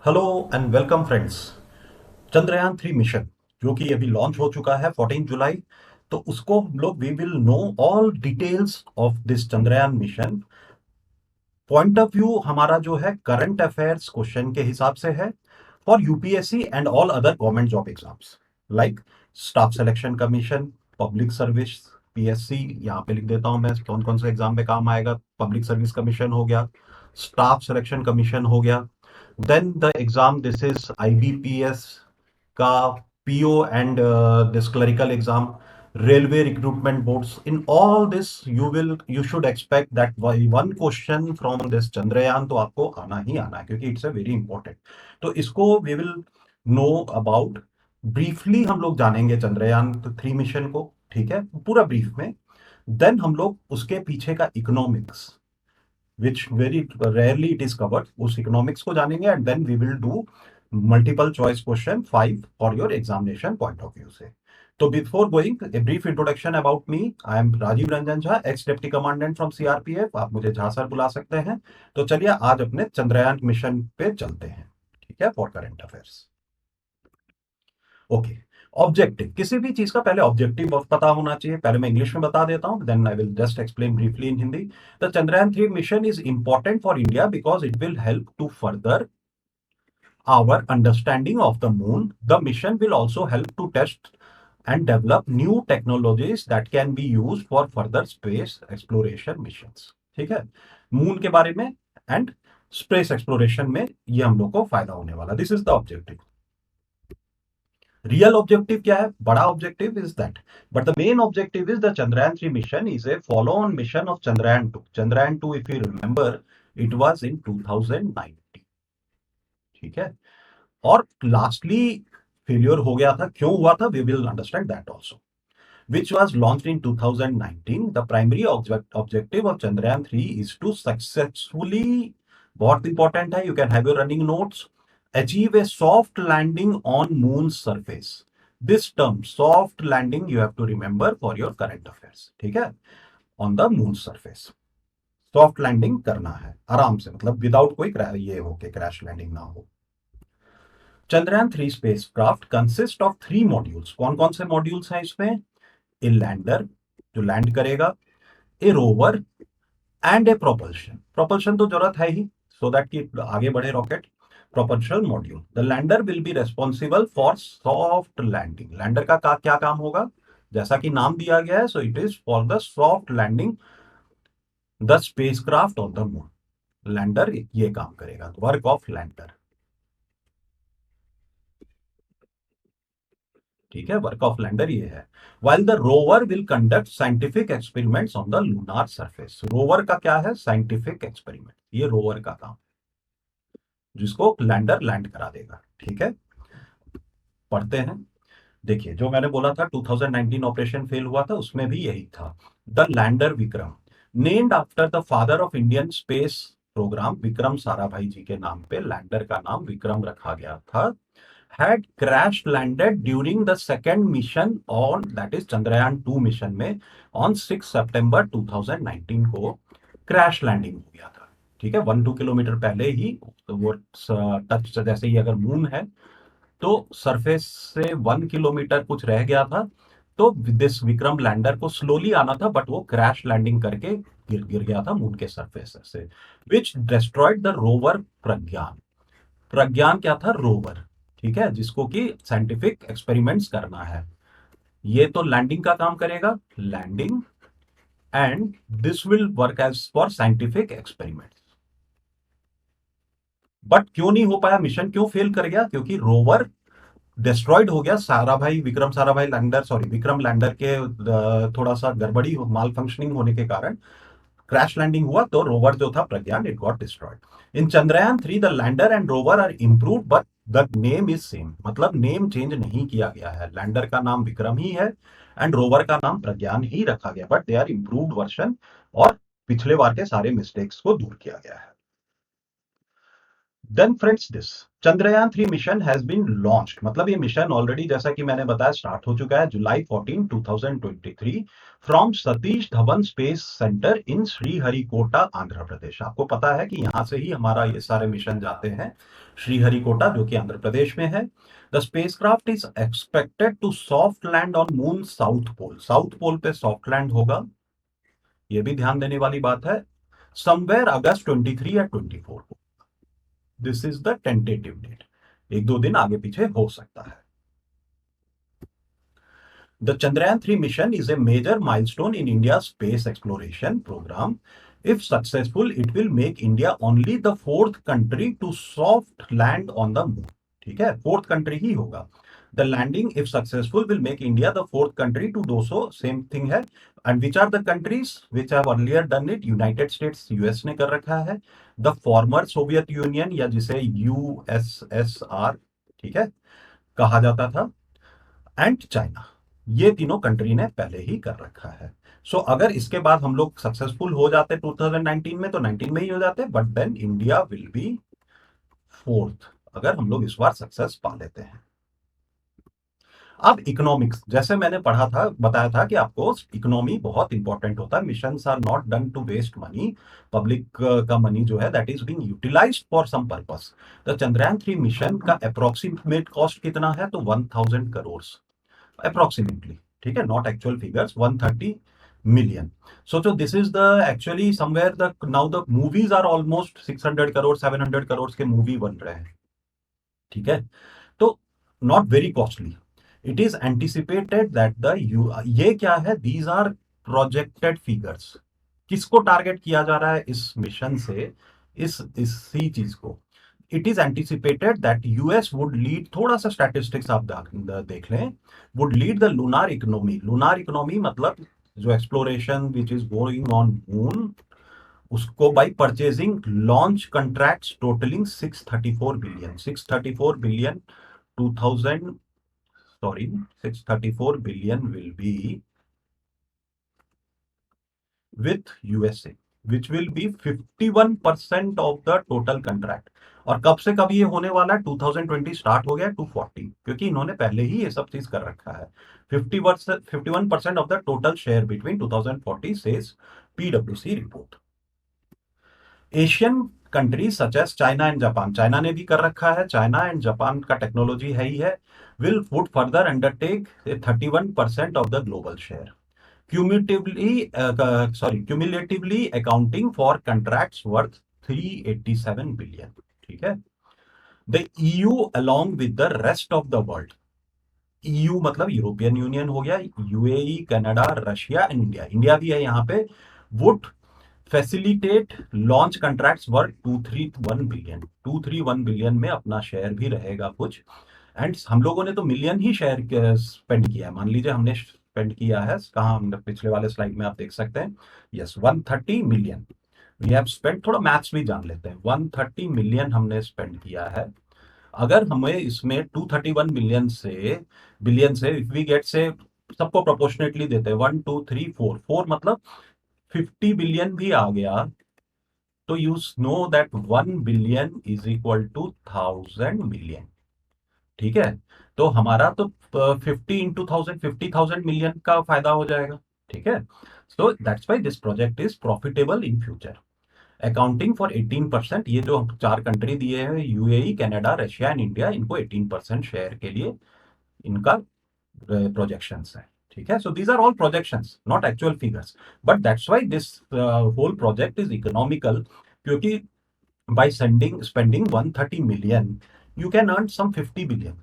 Hello and welcome friends. Chandrayaan 3 mission जो कि अभी लॉन्च हो चुका है 14 जुलाई। तो उसको हम लोग we will know all details of this Chandrayaan mission. Point of view हमारा जो है करंट अफेयर्स क्वेश्चन के हिसाब से है for UPSC and all other government job exams like staff selection commission, public service, PSC. यहाँ पे लिख देता हूं मैं कौन कौन से एग्जाम में काम आएगा। पब्लिक सर्विस कमीशन हो गया, स्टाफ सिलेक्शन कमीशन हो गया, then the exam this is IBPS का PO and this clerical exam, railway recruitment boards. In all this you should expect that one question from this Chandrayaan तो आपको आना ही आना है क्योंकि इट्स अ वेरी इंपॉर्टेंट। तो इसको we will know about briefly. हम लोग जानेंगे चंद्रयान 3 मिशन को, ठीक है, पूरा ब्रीफ में। देन हम लोग उसके पीछे का economics which very rarely it is covered, उस इकोनॉमिक्स को जानेंगे and then we will do multiple choice question 5 for your examination point of view से। तो before going a brief introduction about me, I am Rajiv Ranjan Jha, ex deputy commandant from CRPF. आप मुझे Jha sir बुला सकते हैं। तो चलिए आज अपने चंद्रयान मिशन पे चलते हैं, ठीक है, for current affairs. Okay, objective, किसी भी चीज का पहले ऑब्जेक्टिव पता होना चाहिए। पहले मैं इंग्लिश में बता देता हूं, then I will just explain briefly in Hindi. The Chandrayaan 3 mission is important for India because it will help to further our understanding of the moon. The mission will also help to test and develop new technologies that can be used for further space exploration missions. ठीक है, moon के बारे में and space exploration में ये हम लोग को फायदा होने वाला। This is the objective. Real objective क्या है? बड़ा objective is that, but the main objective is the Chandrayaan 3 mission is a follow on mission of Chandrayaan 2। Chandrayaan 2 if you remember it was in 2019, ठीक है। और लास्टली फेलियर हो गया था, क्यों हुआ था? We will understand that also. which was launched in 2019. The primary objective of Chandrayaan 3 is to successfully, बहुत इंपॉर्टेंट है, you can have your running notes, achieve a soft landing on moon's surface. This term soft landing you have to remember for your current affairs, ठीक है, on the moon's surface। Soft landing करना है आराम से, मतलब without कोई ये हो के क्रैश लैंडिंग ना हो। Chandrayaan 3 spacecraft consist of 3 modules. कौन कौन से मॉड्यूल्स हैं इसमें? ए लैंडर जो लैंड करेगा, a rover and a propulsion. Propulsion तो जरूरत है ही सो दैट कि आगे बढ़े rocket. Propulsion module, the lander will be responsible for soft landing. Lander का क्या काम होगा? जैसा कि नाम दिया गया है, so it is for the soft landing the spacecraft on the moon. Lander ये काम करेगा, वर्क ऑफ लैंडर, ठीक है, वर्क ऑफ लैंडर ये है। While the rover will conduct scientific experiments on the lunar surface. Rover का क्या है? साइंटिफिक एक्सपेरिमेंट, ये रोवर का काम, जिसको लैंडर लैंड करा देगा, ठीक है। पढ़ते हैं। देखिए, जो मैंने बोला था 2019 ऑपरेशन फेल हुआ था, उसमें भी यही था। The lander Vikram, named after the father of Indian space programme, Vikram Sarabhai ji के नाम पे लैंडर का नाम विक्रम रखा गया था, had crash landed during the second mission on that is Chandrayaan 2 mission में on 6 सितंबर 2019 को क्रैश लैंडिंग हो गया था, ठीक है। 1-2 किलोमीटर पहले ही तो वो टच, जैसे ही अगर मून है तो सरफेस से 1 किलोमीटर कुछ रह गया था। तो दिस विक्रम लैंडर को स्लोली आना था, बट वो क्रैश लैंडिंग करके गिर गया था मून के सरफेस से, विच डिस्ट्रॉयड द रोवर प्रज्ञान। प्रज्ञान क्या था? रोवर, ठीक है, जिसको कि साइंटिफिक एक्सपेरिमेंट्स करना है। ये तो लैंडिंग का काम करेगा, landing, and this will work as for scientific experiments. But क्यों नहीं हो पाया? मिशन क्यों फेल कर गया? क्योंकि रोवर डिस्ट्रॉयड हो गया। Sarabhai, Vikram Sarabhai lander, sorry Vikram lander के थोड़ा सा गड़बड़ी, माल फंक्शनिंग होने के कारण क्रैश लैंडिंग हुआ, तो रोवर जो था Pragyan, it got destroyed. In Chandrayaan 3 the lander and rover are improved but the name is same, मतलब नेम चेंज नहीं किया गया है। लैंडर का नाम विक्रम ही है एंड रोवर का नाम प्रज्ञान ही रखा गया, but they are improved version, और पिछले बार के सारे मिस्टेक्स को दूर किया गया है। Then friends this Chandrayaan 3 mission has been launched, मतलब ये मिशन ऑलरेडी जैसा कि मैंने बताया स्टार्ट हो चुका है July 14 2023 from Satish Dhawan space centre in Sriharikota Andhra Pradesh. आपको पता है कि यहां से ही हमारा ये सारे मिशन जाते हैं, श्रीहरिकोटा जो कि आंध्र प्रदेश में है। The spacecraft is expected to soft land on moon south pole, south pole पे सॉफ्ट लैंड होगा, ये भी ध्यान देने वाली बात है, समवेयर अगस्त 23 या 24 को। This is the tentative date, एक दो दिन आगे पीछे हो सकता है। The Chandrayaan 3 mission is a major milestone in India's space exploration program. If successful, it will make India only the fourth country to soft land on the moon. ठीक है, फोर्थ कंट्री ही होगा। The landing, if successful, will make India the fourth country to do so. Same thing है। And which are the countries which have earlier done it? United States, US ने कर रखा है। The former Soviet Union या जिसे USSR, ठीक है, कहा जाता था, एंड चाइना, ये तीनों कंट्री ने पहले ही कर रखा है। सो अगर इसके बाद हम लोग सक्सेसफुल हो जाते 2019 में तो 19 में ही हो जाते, but then India will be fourth अगर हम लोग इस बार सक्सेस पा लेते हैं। अब इकोनॉमिक्स, जैसे मैंने पढ़ा था, बताया था कि आपको इकोनॉमी बहुत इंपॉर्टेंट होता है। Missions are not done to waste money, public का मनी जो है that is being utilised for some purpose. The Chandrayaan 3 mission का अप्रोक्सीमेट कॉस्ट कितना है? तो 1000 करोड़ approximately, ठीक है, not actual figures, 130 million. So this is the actually somewhere the now the movies are almost 600 crore 700 crore के मूवी बन रहे हैं, ठीक है, तो not very costly. It is anticipated that the ये क्या है? These are projected figures. किसको टारगेट किया जा रहा है इस मिशन से? इसी चीज को। It is anticipated that US would lead, थोड़ा सा स्टैटिस्टिक्स आप देख लें, would lead the lunar economy. Lunar economy मतलब जो exploration which is going on moon, उसको by purchasing launch contracts totalling 634 billion, 634 billion 2000 sorry 634 billion will be with USA, which will be 51% of the total contract। और कब से कब ये होने वाला है? 2020 स्टार्ट हो गया 240, क्योंकि इन्होंने पहले ही ये सब चीज कर रखा है। 51% of the total share between 2040 says पीडब्ल्यूसी report. Asian countries such as China and Japan, China ने भी कर रखा है, चाइना एंड जापान का टेक्नोलॉजी है ही है, will would further undertake 31% of the global share, cumulatively accounting for contracts worth 387 billion, ठीक है। The EU along with the rest of the world, EU मतलब यूरोपियन यूनियन हो गया, UAE, Canada, Russia and India, India भी है यहाँ पे, would facilitate launch contracts worth 231 billion, 231 billion में अपना शेयर भी रहेगा कुछ। एंड हम लोगों ने तो मिलियन ही शेयर स्पेंड किया है, मान लीजिए हमने स्पेंड किया है, कहाँ हमने पिछले वाले स्लाइड में आप देख सकते हैं, yes 130 million we have spend. थोड़ा मैथ्स भी जान लेते हैं, 130 मिलियन हमने स्पेंड किया है। अगर हमें इसमें 231 बिलियन से इफ वी गेट से सबको प्रोपोर्शनेटली देते हैं, 1 2 3 4 4 मतलब 50 बिलियन भी आ गया, तो you know that 1 billion is equal to 1000 million, ठीक है। तो हमारा तो 50 इंटू 1000 50,000 मिलियन का फायदा हो जाएगा, ठीक है। So that's why this project is profitable in future, accounting for 18%। ये जो हम 4 कंट्री दिए हैं, UAE, Canada, Russia and India, इनको 18% शेयर के लिए इनका प्रोजेक्शंस है, ठीक है। So these are all projections, not actual figures, but that's why this whole project is economical, क्योंकि by spending 130 million you can earn some 50 billion।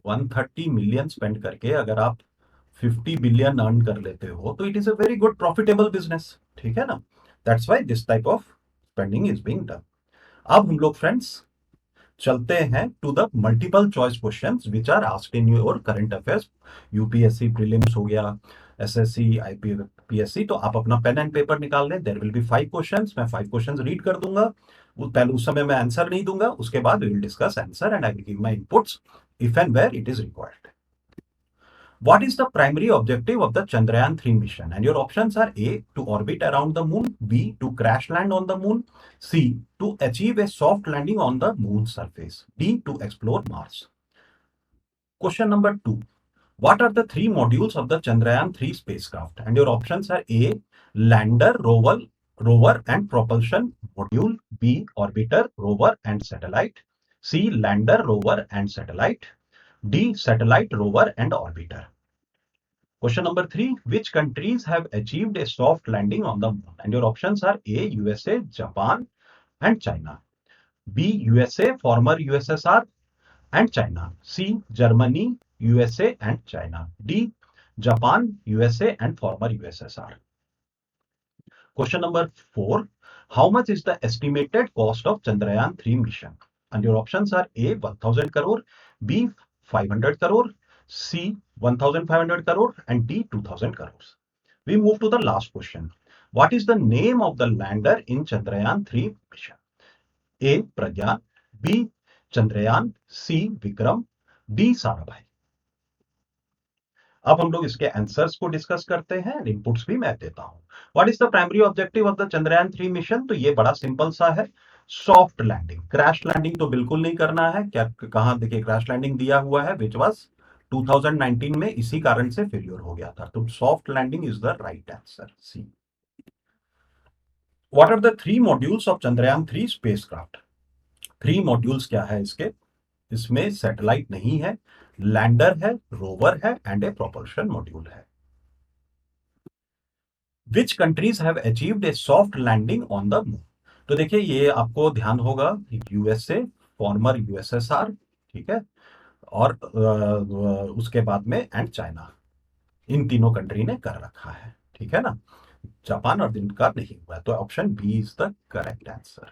130 million spend करके अगर आप 50 बिलियन अर्न कर लेते हो तो it is a very good profitable business, ठीक है ना। That's why this type of spending is being done. अब हम लोग फ्रेंड्स चलते हैं to the multiple choice questions which are asked in your current affairs, UPSC prelims हो गया, एसएससी, आईपीएससी। तो आप अपना पेन एंड पेपर निकाल लें, देयर विल बी 5 क्वेश्चंस, मैं 5 क्वेश्चंस रीड कर दूंगा, पहले उस समय मैं आंसर नहीं दूंगा, उसके बाद we will discuss answer and I will give my inputs if and where it is required. What is the primary objective of the Chandrayaan-3 mission? And your options are A, to orbit around the moon, B, to crash land on the moon, C, to achieve a soft landing on the moon's surface, D, to explore Mars. Question number 2. What are the three modules of the Chandrayaan-3 spacecraft? And your options are A, lander, rover and propulsion module, B, orbiter, rover and satellite, C, lander, rover and satellite, D, satellite, rover and orbiter. Question number 3. Which countries have achieved a soft landing on the moon? And your options are A, USA, Japan and China, B, USA, former USSR and China, C, Germany, USA and China, D, Japan, USA and former USSR. Question number 4. How much is the estimated cost of Chandrayaan-3 mission? And your options are A, 1000 crore, B, 500 crore, C, 1500 crore and D, 2000 crores. We move to the last question. What is the name of the lander in Chandrayaan-3 mission? A, Pragyan, B, Chandrayaan, C, Vikram, D, Sarabhai. अब हम लोग इसके answers को discuss करते हैं, inputs भी मैं देता हूं. What is the primary objective of the Chandrayaan-3 mission? तो ये बड़ा सिंपल सा है, सॉफ्ट लैंडिंग. क्रैश लैंडिंग तो बिल्कुल नहीं करना है. क्या कहां देखिए क्रैश लैंडिंग दिया हुआ है, विच वाज 2019 में, इसी कारण से फेल्योर हो गया था. तो soft landing is the right answer, C. What are the three modules of Chandrayaan three spacecraft? Three modules क्या है इसके? इसमें सैटेलाइट नहीं है, लैंडर है, रोवर है एंड ए प्रोपल्शन मॉड्यूल है. Which countries have achieved a soft landing on the moon? तो देखिए ये आपको ध्यान होगा, यूएसए, फॉर्मर यूएसएसआर, ठीक है, और उसके बाद में एंड चाइना, इन तीनों कंट्री ने कर रखा है, ठीक है ना. जापान और दिन का नहीं हुआ, तो option B is the correct answer.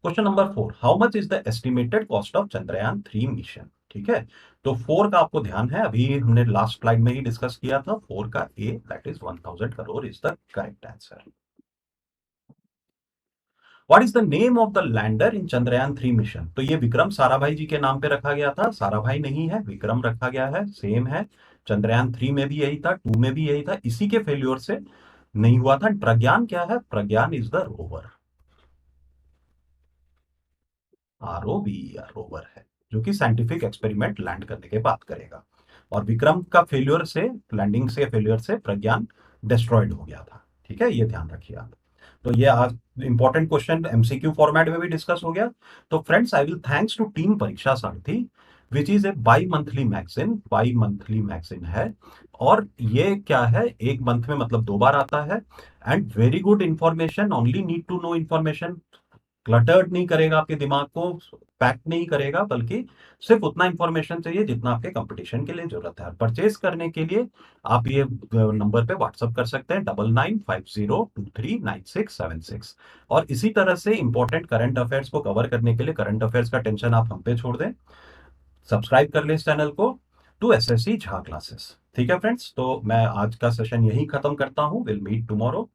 Question number 4. How much is the estimated cost of Chandrayaan three mission? ठीक है, तो 4 का आपको ध्यान है, अभी हमने लास्ट स्लाइड में ही डिस्कस किया था. 4 का A, that is 1000 crore is the correct answer. What is the name of the lander in Chandrayaan mission? तो ये विक्रम साराभाई जी के नाम पे रखा गया था. साराभाई नहीं है, विक्रम रखा गया है, सेम है. चंद्रयान-3 में भी यही था, 2 में भी यही था, इसी के फेल्योर से नहीं हुआ था. प्रज्ञान क्या है? Pragyan is the rover, ROVER, rover है, जो कि साइंटिफिक एक्सपेरिमेंट लैंड करने के बाद करेगा. और विक्रम का फेल्योर से, लैंडिंग से फेल्योर से प्रज्ञान डिस्ट्रॉयड हो गया था. ठीक है, ये ध्यान रखिए आप. तो ये आज इंपॉर्टेंट क्वेश्चन एमसीक्यू फॉर्मेट में भी डिस्कस हो गया. तो friends, I will thanks to team Pariksha Sarathi, which is a bimonthly magazine है. और ये क्या है, एक मंथ में मतलब 2 बार आता है. And very good information, only need to know information. Cluttered नहीं करेगा आपके दिमाग को, पैक नहीं करेगा, बल्कि सिर्फ उतना इंफॉर्मेशन चाहिए जितना आपके कंपटीशन के लिए जरूरत है. परचेज करने के लिए आप ये नंबर पे व्हाट्सअप कर सकते हैं, 9950239676. और इसी तरह से इंपॉर्टेंट करंट अफेयर्स को कवर करने के लिए, करंट अफेयर्स का टेंशन आप हम पे छोड़ दें, सब्सक्राइब कर लें इस चैनल को, टू एसएससी झा क्लासेस. ठीक है फ्रेंड्स, तो मैं आज का सेशन यही खत्म करता हूं. Will meet tomorrow.